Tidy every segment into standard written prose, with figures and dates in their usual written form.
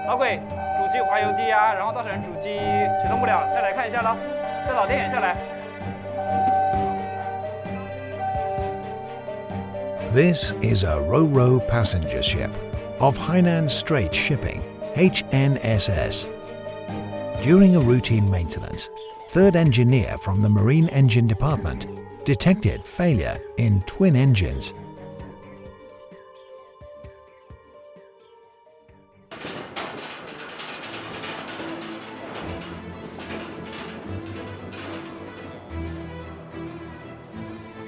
老鬼，主机滑油滴啊，然后造成主机启动不了。再来看一下喽，这老电眼下来。 This is a ro-ro passenger ship of Hainan Strait Shipping, HNSS. During a routine maintenance, third engineer from the Marine Engine Department detected failure in twin engines. "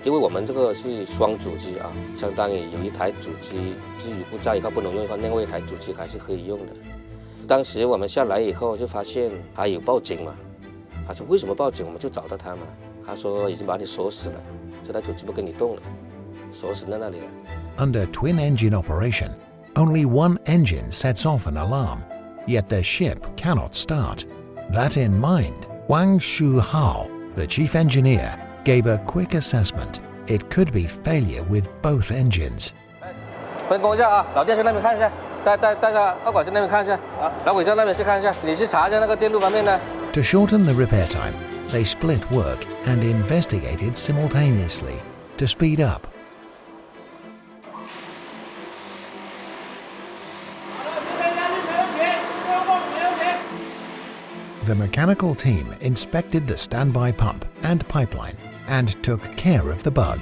因为我们这个是双主机啊，相当于有一台主机至于故障以后不能用的话，另外一台主机还是可以用的。当时我们下来以后就发现他有报警嘛，他说为什么报警？我们就找到他嘛，他说已经把你锁死了，这台主机不跟你动了，锁死在那里了。Under twin engine operation, only one engine sets off an alarm, yet the ship cannot start. That in mind, Wang Shuhao, the chief engineer, gave a quick assessment. It could be failure with both engines. 分工一下啊，老电去那边看一下，带着二管去那边看一下啊，老鬼在那边去看一下，你去查一下那个电路方面的。To shorten the repair time, they split work and investigated simultaneously to speed up. The mechanical team inspected the standby pump and pipeline and took care of the bug.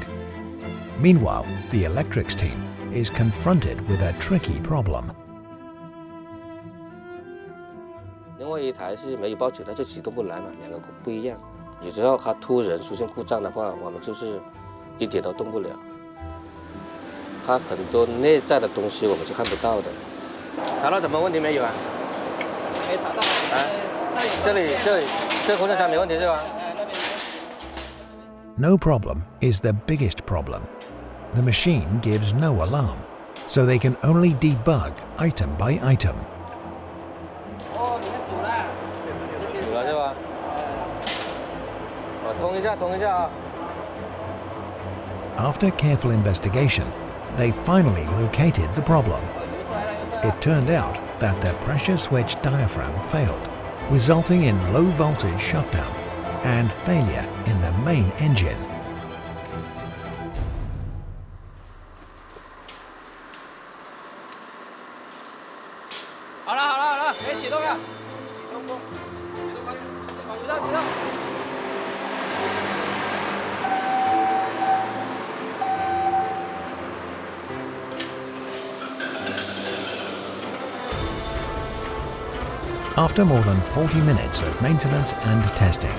Meanwhile, the electrics team is confronted with a tricky problem. 另外一台是没有报警，它就启动不来嘛，两个不一样。有时候它突然出现故障的话，我们就是一点都动不了。它很多内在的东西我们是看不到的。查到什么问题没有啊？没查到。这空调舱没问题是吧？ No problem is the biggest problem. The machine gives no alarm, so they can only debug item by item. 哦，里面堵了。堵了是吧？我通一下啊。 After careful investigation, they finally located the problem. It turned out that the pressure switch diaphragm failed, resulting in low voltage shutdown and failure in the main engine. 好了，可以启动了。启动。 After more than 40 minutes of maintenance and testing,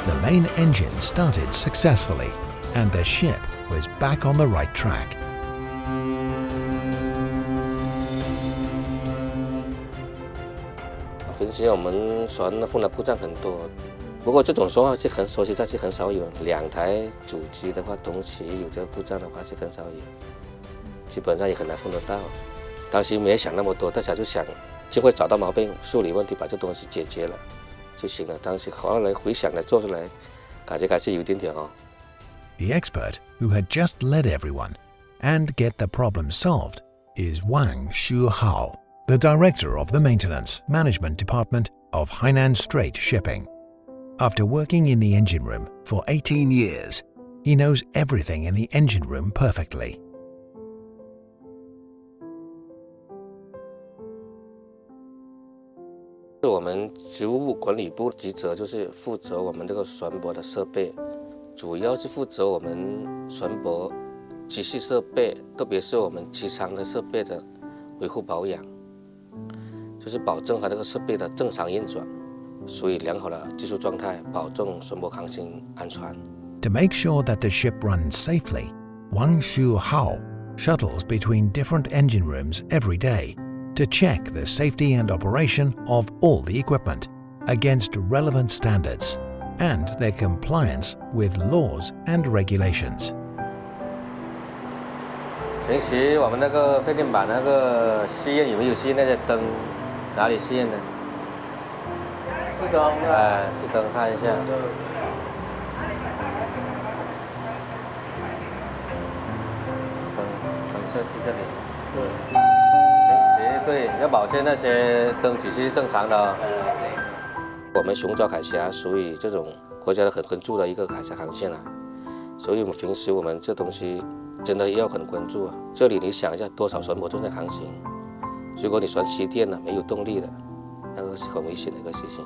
the main engine started successfully and the ship was back on the right track. 平时我们船的碰到故障很多，不过这种说话是说实在是很少有。两台主机的话同时有这个故障的话是很少有，基本上也很难碰得到。当时没想那么多，大家就想尽快找到毛病，处理问题，把这东西解决了就行了。当时后来回想来做出来，感觉还是有点点哦。The expert who had just led everyone and get the problem solved is Wang Shuhao, the director of the Maintenance Management Department of Hainan Strait Shipping. After working in the engine room for 18 years, he knows everything in the engine room perfectly. 我们职务管理部职责就是负责我们这个船舶的设备，主要是负责我们船舶机器设备，特别是我们机舱的设备的维护保养，就是保证它这个设备的正常运转，属于良好的技术状态，保证船舶航行安全。To make sure that the ship runs safely, Wang Shuhao shuttles between different engine rooms every day to check the safety and operation of all the equipment against relevant standards and their compliance with laws and regulations. 平时我们那个飞电板那个试验有没有试验那些灯？哪里试验的？是灯。是灯，看一下。灯设是这里。是。平时对，要保证那些灯体系是正常的哦。我们琼州海峡属于这种国家的很关注的一个海峡航线啊，所以我们平时我们这东西真的要很关注啊。这里你想一下，多少船舶正在航行，如果你船熄电了，没有动力了，那个是很危险的一个事情。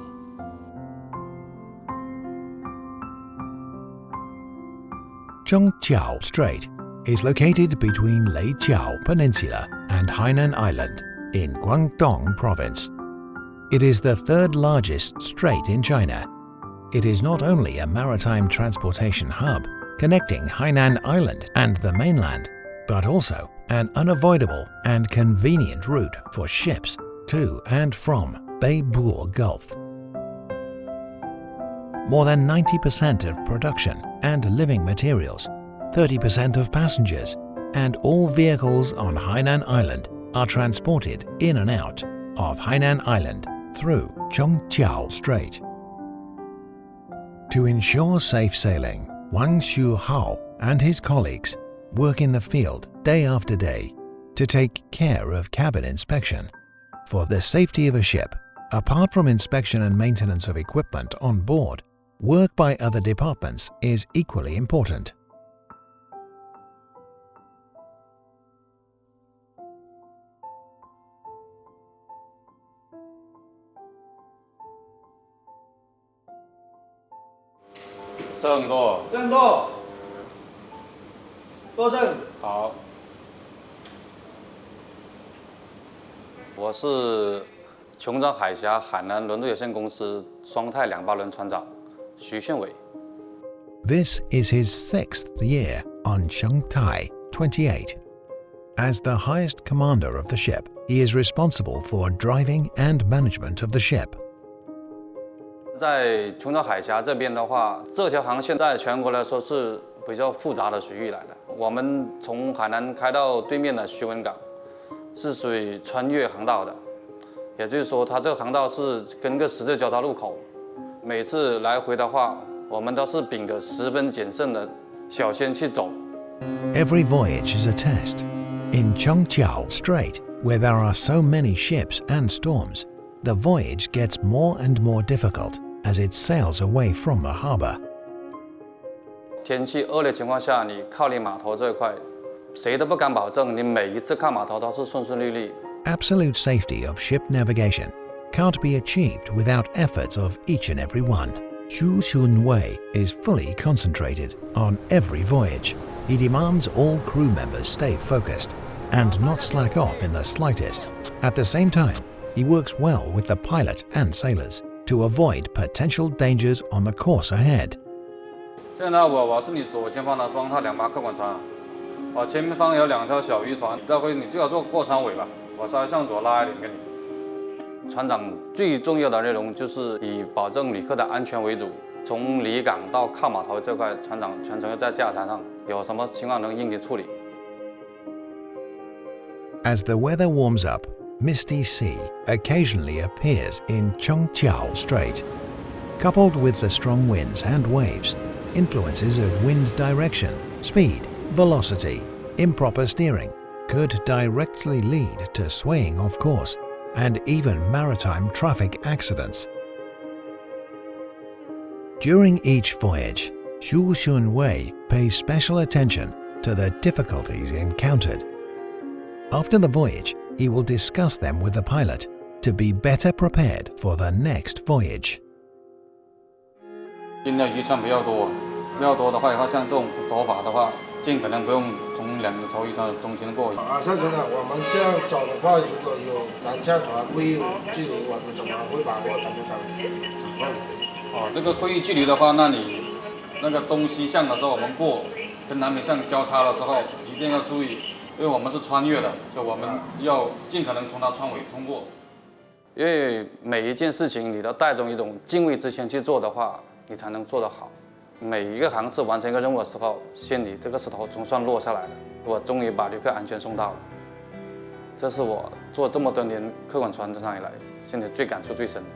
Qiongzhou Strait is located between Leijiao Peninsula and Hainan Island in Guangdong Province. It is the third largest strait in China. It is not only a maritime transportation hub connecting Hainan Island and the mainland, but also an unavoidable and convenient route for ships to and from Beibo Gulf. More than 90% of production and living materials, 30% of passengers, and all vehicles on Hainan Island are transported in and out of Hainan Island through Qiongzhou Strait. To ensure safe sailing, Wang Shuhao and his colleagues work in the field day after day to take care of cabin inspection. For the safety of a ship, apart from inspection and maintenance of equipment on board, work by other departments is equally important.正舵，正舵，坐正。好。我是琼州海峡海南轮渡有限公司双泰2八轮船长徐炫伟。This is his 6th year on Shangtai 28. As the highest commander of the ship, he is responsible for driving and management of the ship. 在琼州海峡这边的话，这条航线在全国来说是比较复杂的水域来的。我们从海南开到对面的徐闻港，是属于穿越航道的，也就是说，它这个航道是跟个十字交叉路口。每次来回的话，我们都是秉着十分谨慎的小心去走。Every voyage is a test. In Qiongzhou Strait, where there are so many ships and storms, the voyage gets more and more difficult as it sails away from the harbor. 天气恶劣情况下，你靠离码头这一块，谁都不敢保证你每一次靠码头都是顺顺利利。Absolute safety of ship navigation can't be achieved without efforts of each and every one. Xu Xunwei is fully concentrated on every voyage. He demands all crew members stay focused and not slack off in the slightest. At the same time, he works well with the pilot and sailors to avoid potential dangers on the course ahead. 现在呢，我是你左前方的双泰2八客管船，我前方有2条小渔船，待会你最好坐过船尾吧，我稍微向左拉一点给你。船长最重要的内容就是以保证旅客的安全为主，从离港到靠码头这块，船长全程要在驾船上，有什么情况能应急处理。As the weather warms up, misty sea occasionally appears in Qiongzhou Strait. Coupled with the strong winds and waves, influences of wind direction, speed, velocity, improper steering could directly lead to swaying off course and even maritime traffic accidents. During each voyage, Xu Xunwei pays special attention to the difficulties encountered. After the voyage, he will discuss them with the pilot to be better prepared for the next voyage. 今天渔船比较多的话，像这种走法的话，尽可能不用从2个头渔船中间过。上船长，我们这样走的话，如果有南下船会议距离，我们怎么会把握怎么掌控？哦，这个会议距离的话，那你那个东西向的时候，我们过跟南北向交叉的时候，一定要注意，因为我们是穿越的，所以我们要尽可能从它船尾通过。因为每一件事情你都带着一种敬畏之心去做的话，你才能做得好。每一个航次完成一个任务的时候，心里这个石头总算落下来了，我终于把旅客安全送到了。这是我做这么多年客管船上以来，心里最感触最深的。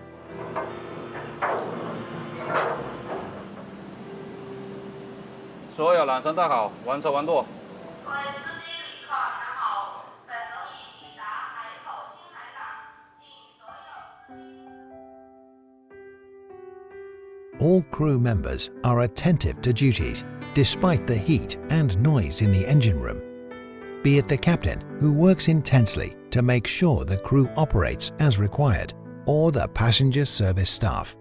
所有缆绳带好，完车完舵。各位司机旅客，看好，本容易抵达海口新海 all crew members are attentive to duties despite the heat and noise in the engine room. Be it the captain, who works intensely to make sure the crew operates as required, or the passenger service staff.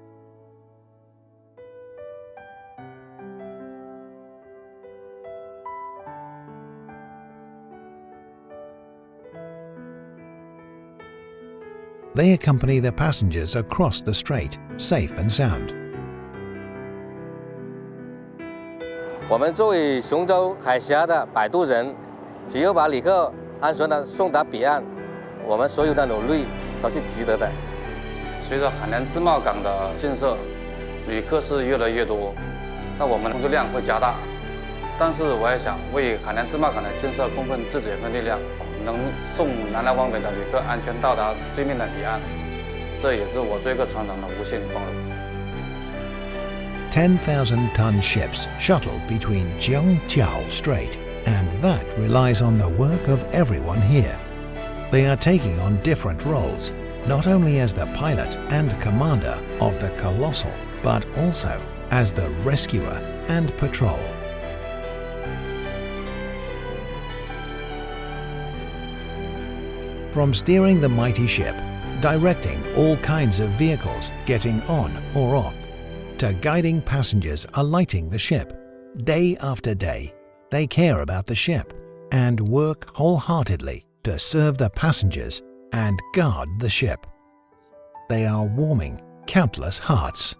They accompany the passengers across the strait, safe and sound. 我们作为琼州海峡的摆渡人，只有把旅客安全地送达彼岸，我们所有的努力都是值得的。随着海南自贸港的建设，旅客是越来越多，那我们工作量会加大。但是我也想为海南自贸港的建设贡献自己一份力量，能送南来往北的旅客安全到达对面的彼岸，这也是我这个船长的无限光荣。10,000-ton ships shuttle between Qiongzhou Strait, and that relies on the work of everyone here. They are taking on different roles, not only as the pilot and commander of the Colossal, but also as the rescuer and patrol. From steering the mighty ship, directing all kinds of vehicles getting on or off, to guiding passengers alighting the ship, day after day, they care about the ship and work wholeheartedly to serve the passengers and guard the ship. They are warming countless hearts.